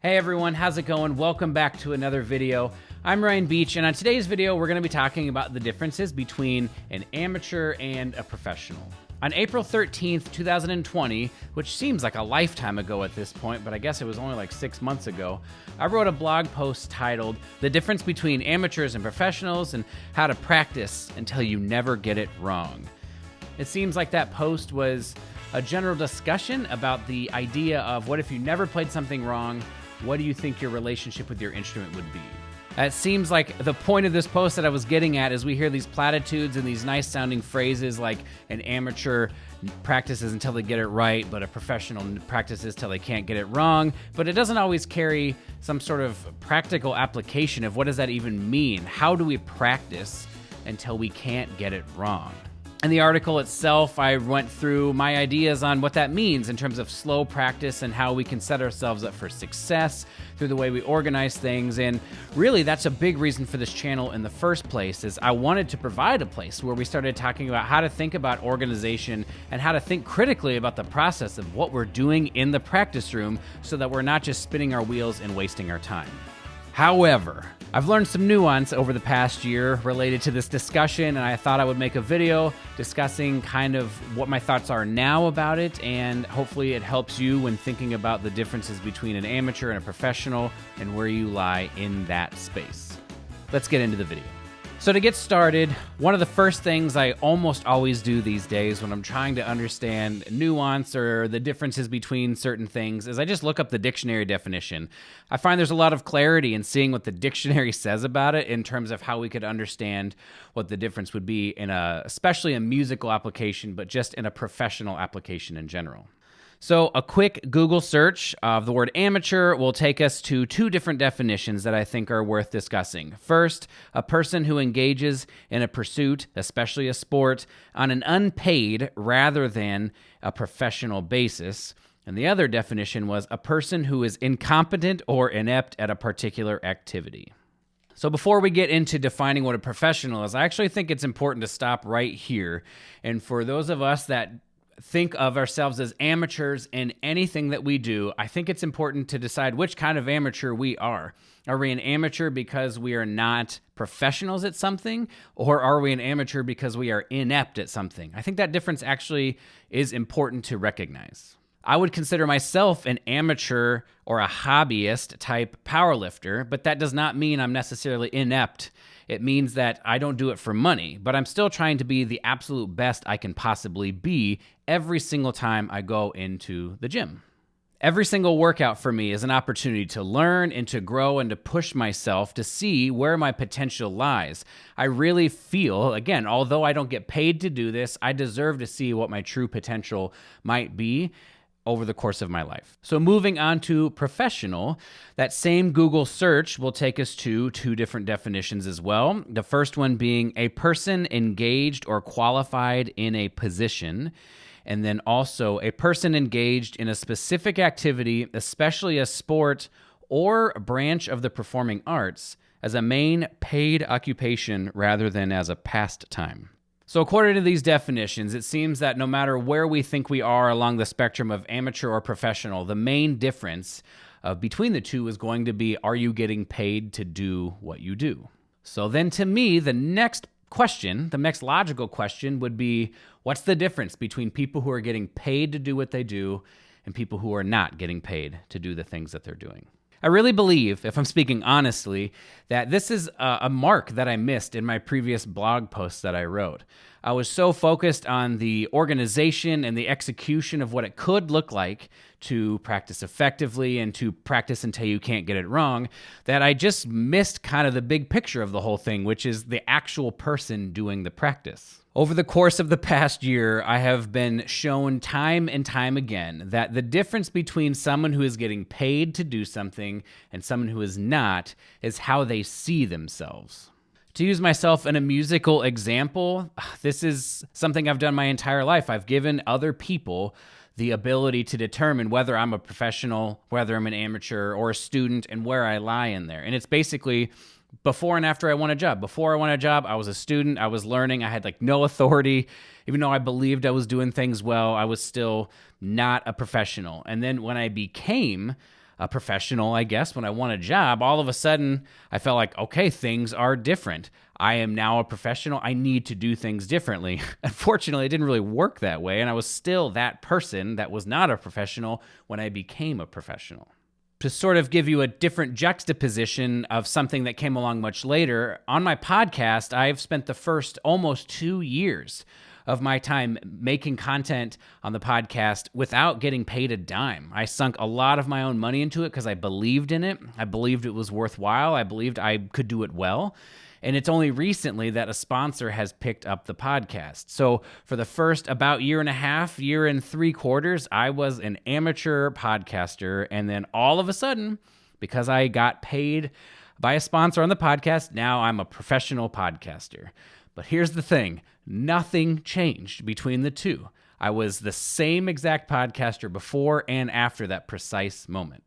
Hey everyone, how's it going? Welcome back to another video. I'm Ryan Beach, and on today's video, we're going to be talking about the differences between an amateur and a professional. On April 13th, 2020, which seems like a lifetime ago at this point, but I guess it was only like 6 months ago, I wrote a blog post titled, "The Difference Between Amateurs and Professionals and How to Practice Until You Never Get It Wrong." It seems like that post was a general discussion about the idea of what if you never played something wrong. What do you think your relationship with your instrument would be? It seems like the point of this post that I was getting at is we hear these platitudes and these nice sounding phrases like an amateur practices until they get it right, but a professional practices till they can't get it wrong. But it doesn't always carry some sort of practical application of what does that even mean? How do we practice until we can't get it wrong? In the article itself, I went through my ideas on what that means in terms of slow practice and how we can set ourselves up for success through the way we organize things. And really, that's a big reason for this channel in the first place, is I wanted to provide a place where we started talking about how to think about organization and how to think critically about the process of what we're doing in the practice room so that we're not just spinning our wheels and wasting our time. However, I've learned some nuance over the past year related to this discussion, and I thought I would make a video discussing kind of what my thoughts are now about it, and hopefully it helps you when thinking about the differences between an amateur and a professional and where you lie in that space. Let's get into the video. So to get started, one of the first things I almost always do these days when I'm trying to understand nuance or the differences between certain things is I just look up the dictionary definition. I find there's a lot of clarity in seeing what the dictionary says about it in terms of how we could understand what the difference would be in especially a musical application, but just in a professional application in general. So a quick Google search of the word amateur will take us to two different definitions that I think are worth discussing. First, a person who engages in a pursuit, especially a sport, on an unpaid rather than a professional basis. And the other definition was a person who is incompetent or inept at a particular activity. So before we get into defining what a professional is, I actually think it's important to stop right here. And for those of us that think of ourselves as amateurs in anything that we do, I think it's important to decide which kind of amateur we are. Are we an amateur because we are not professionals at something, or are we an amateur because we are inept at something? I think that difference actually is important to recognize. I would consider myself an amateur or a hobbyist type powerlifter, but that does not mean I'm necessarily inept. It means that I don't do it for money, but I'm still trying to be the absolute best I can possibly be every single time I go into the gym. Every single workout for me is an opportunity to learn and to grow and to push myself to see where my potential lies. I really feel, again, although I don't get paid to do this, I deserve to see what my true potential might be over the course of my life. So moving on to professional, that same Google search will take us to two different definitions as well. The first one being a person engaged or qualified in a position, and then also a person engaged in a specific activity, especially a sport or a branch of the performing arts, as a main paid occupation rather than as a pastime. So according to these definitions, it seems that no matter where we think we are along the spectrum of amateur or professional, the main difference between the two is going to be, are you getting paid to do what you do? So then to me, the next logical question would be, what's the difference between people who are getting paid to do what they do and people who are not getting paid to do the things that they're doing? I really believe, if I'm speaking honestly, that this is a mark that I missed in my previous blog posts that I wrote. I was so focused on the organization and the execution of what it could look like to practice effectively and to practice until you can't get it wrong, that I just missed kind of the big picture of the whole thing, which is the actual person doing the practice. Over the course of the past year, I have been shown time and time again that the difference between someone who is getting paid to do something and someone who is not is how they see themselves. To use myself in a musical example, this is something I've done my entire life. I've given other people the ability to determine whether I'm a professional, whether I'm an amateur or a student, and where I lie in there. And it's basically before and after I won a job. Before I won a job, I was a student, I was learning, I had like no authority. Even though I believed I was doing things well, I was still not a professional. And then when I became a professional, I guess, when I won a job, all of a sudden I felt like, okay, things are different. I am now a professional. I need to do things differently. Unfortunately, it didn't really work that way, and I was still that person that was not a professional when I became a professional. To sort of give you a different juxtaposition of something that came along much later, on my podcast, I've spent the first almost 2 years of my time making content on the podcast without getting paid a dime. I sunk a lot of my own money into it because I believed in it. I believed it was worthwhile. I believed I could do it well. And it's only recently that a sponsor has picked up the podcast. So for the first about year and a half, year and 3/4, I was an amateur podcaster. And then all of a sudden, because I got paid by a sponsor on the podcast, now I'm a professional podcaster. But here's the thing, nothing changed between the two. I was the same exact podcaster before and after that precise moment.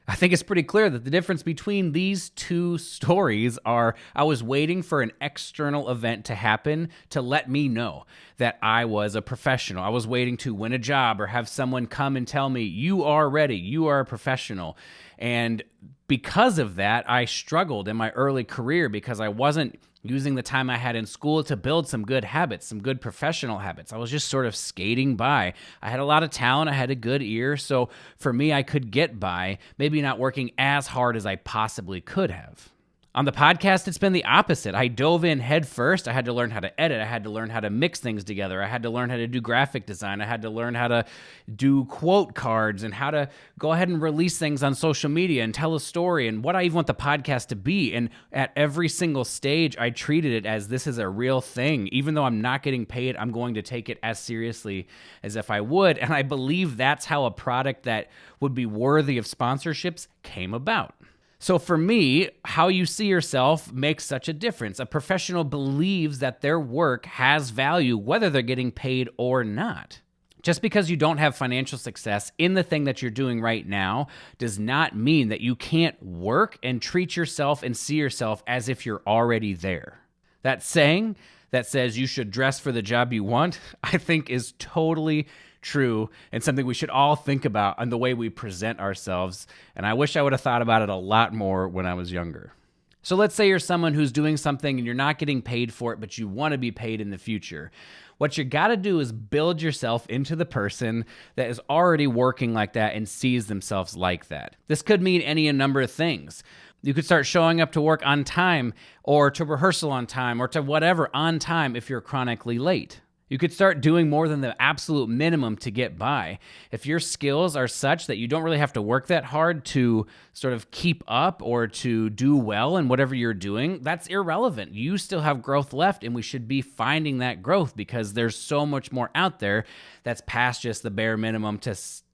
I think it's pretty clear that the difference between these two stories are I was waiting for an external event to happen to let me know that I was a professional. I was waiting to win a job or have someone come and tell me, you are ready, you are a professional. And because of that, I struggled in my early career because I wasn't using the time I had in school to build some good habits, some good professional habits. I was just sort of skating by. I had a lot of talent. I had a good ear. So for me, I could get by, maybe not working as hard as I possibly could have. On the podcast, it's been the opposite. I dove in head first. I had to learn how to edit. I had to learn how to mix things together. I had to learn how to do graphic design. I had to learn how to do quote cards and how to go ahead and release things on social media and tell a story and what I even want the podcast to be. And at every single stage, I treated it as this is a real thing. Even though I'm not getting paid, I'm going to take it as seriously as if I would. And I believe that's how a product that would be worthy of sponsorships came about. So for me, how you see yourself makes such a difference. A professional believes that their work has value, whether they're getting paid or not. Just because you don't have financial success in the thing that you're doing right now does not mean that you can't work and treat yourself and see yourself as if you're already there. That saying that says you should dress for the job you want, I think is totally true and something we should all think about on the way we present ourselves. And I wish I would have thought about it a lot more when I was younger. So let's say you're someone who's doing something and you're not getting paid for it, but you want to be paid in the future. What you got to do is build yourself into the person that is already working like that and sees themselves like that. This could mean any number of things. You could start showing up to work on time or to rehearsal on time or to whatever on time if you're chronically late. You could start doing more than the absolute minimum to get by. If your skills are such that you don't really have to work that hard to sort of keep up or to do well in whatever you're doing, that's irrelevant. You still have growth left, and we should be finding that growth because there's so much more out there that's past just the bare minimum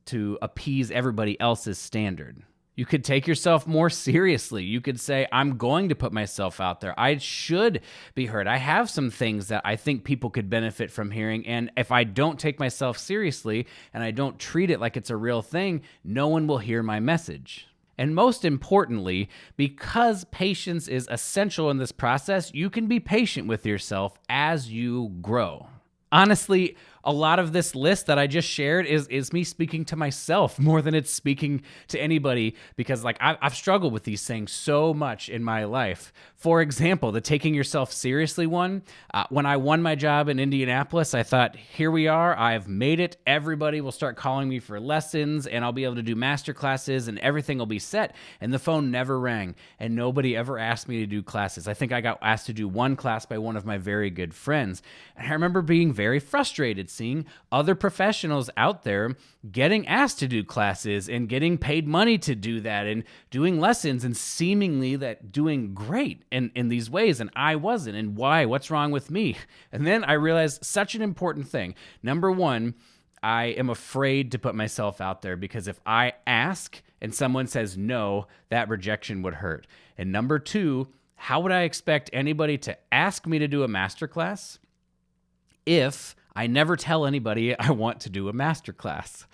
to appease everybody else's standard. You could take yourself more seriously. You could say, I'm going to put myself out there. I should be heard. I have some things that I think people could benefit from hearing. And if I don't take myself seriously and I don't treat it like it's a real thing, no one will hear my message. And most importantly, because patience is essential in this process, you can be patient with yourself as you grow. Honestly, a lot of this list that I just shared is me speaking to myself more than it's speaking to anybody because I've struggled with these things so much in my life. For example, the taking yourself seriously one, when I won my job in Indianapolis, I thought, here we are, I've made it. Everybody will start calling me for lessons and I'll be able to do master classes and everything will be set. And the phone never rang and nobody ever asked me to do classes. I think I got asked to do one class by one of my very good friends. And I remember being very frustrated seeing other professionals out there getting asked to do classes and getting paid money to do that and doing lessons and seemingly that doing great in these ways. And I wasn't. And why? What's wrong with me? And then I realized such an important thing. Number one, I am afraid to put myself out there because if I ask and someone says no, that rejection would hurt. And number two, how would I expect anybody to ask me to do a masterclass if I never tell anybody I want to do a masterclass?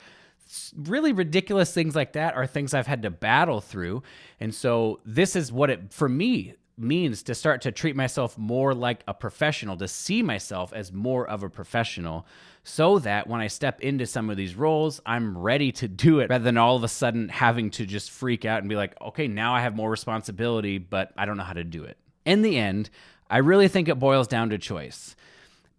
Really ridiculous things like that are things I've had to battle through. And so this is what it, for me, means to start to treat myself more like a professional, to see myself as more of a professional, so that when I step into some of these roles, I'm ready to do it rather than all of a sudden having to just freak out and be like, okay, now I have more responsibility, but I don't know how to do it. In the end, I really think it boils down to choice.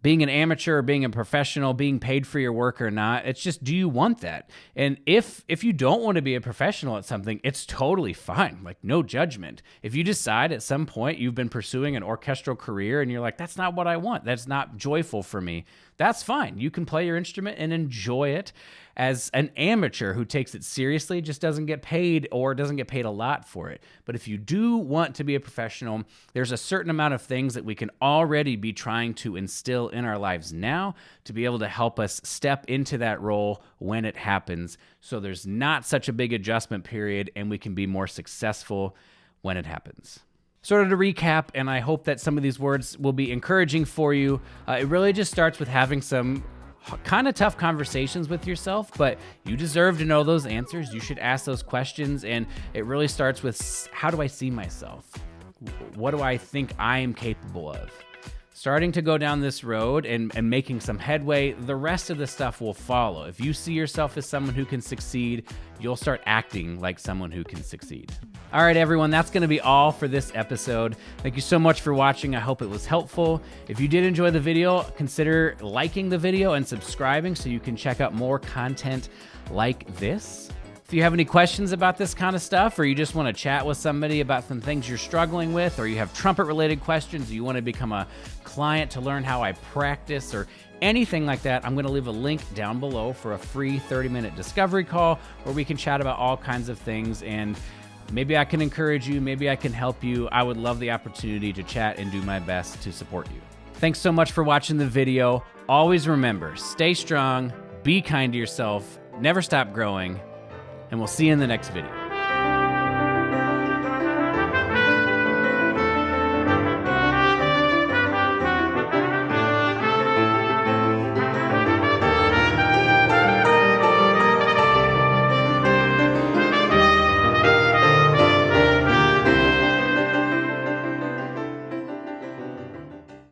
Being an amateur or being a professional, being paid for your work or not, it's just, do you want that? And if you don't want to be a professional at something, it's totally fine. Like, no judgment. If you decide at some point you've been pursuing an orchestral career and you're like, that's not what I want, that's not joyful for me, that's fine. You can play your instrument and enjoy it. As an amateur who takes it seriously, just doesn't get paid or doesn't get paid a lot for it. But if you do want to be a professional, there's a certain amount of things that we can already be trying to instill in our lives now to be able to help us step into that role when it happens. So there's not such a big adjustment period and we can be more successful when it happens. Sort of to recap, and I hope that some of these words will be encouraging for you, it really just starts with having some kind of tough conversations with yourself, but you deserve to know those answers. You should ask those questions, and it really starts with, how do I see myself? What do I think I am capable of? Starting to go down this road and making some headway, the rest of the stuff will follow. If you see yourself as someone who can succeed, you'll start acting like someone who can succeed. All right, everyone, that's going to be all for this episode. Thank you so much for watching. I hope it was helpful. If you did enjoy the video, consider liking the video and subscribing so you can check out more content like this. If you have any questions about this kind of stuff, or you just want to chat with somebody about some things you're struggling with, or you have trumpet-related questions, or you want to become a client to learn how I practice, or anything like that, I'm going to leave a link down below for a free 30-minute discovery call where we can chat about all kinds of things, and maybe I can encourage you, maybe I can help you. I would love the opportunity to chat and do my best to support you. Thanks so much for watching the video. Always remember, stay strong, be kind to yourself, never stop growing, and we'll see you in the next video.